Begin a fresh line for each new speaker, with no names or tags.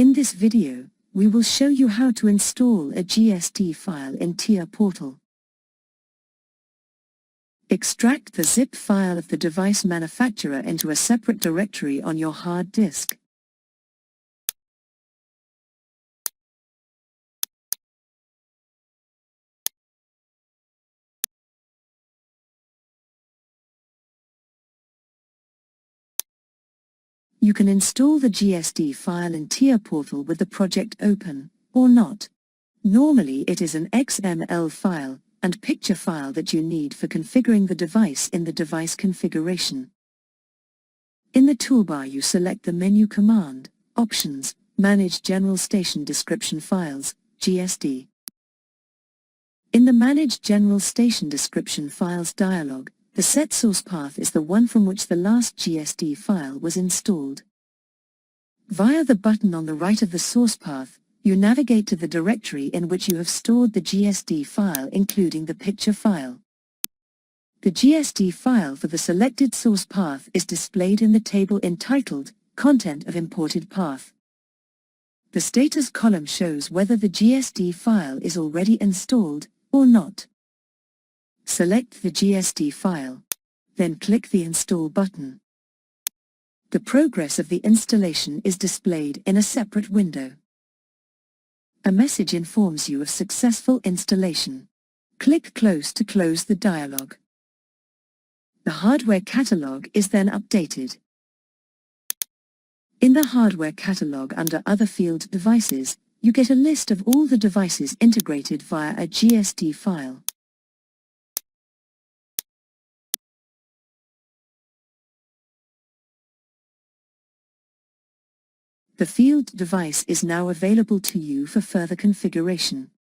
In this video, we will show you how to install a GSD file in TIA Portal. Extract the zip file of the device manufacturer into a separate directory on your hard disk. You can install the GSD file in TIA Portal with the project open, or not. Normally it is an XML file and picture file that you need for configuring the device in the device configuration. In the toolbar you select the menu command, Options, Manage General Station Description Files, GSD. In the Manage General Station Description Files dialog, the set source path is the one from which the last GSD file was installed. Via the button on the right of the source path, you navigate to the directory in which you have stored the GSD file including the picture file. The GSD file for the selected source path is displayed in the table entitled Content of Imported Path. The status column shows whether the GSD file is already installed or not. Select the GSD file. Then click the Install button. The progress of the installation is displayed in a separate window. A message informs you of successful installation. Click Close to close the dialog. The hardware catalog is then updated. In the hardware catalog under Other Field Devices, you get a list of all the devices integrated via a GSD file. The field device is now available to you for further configuration.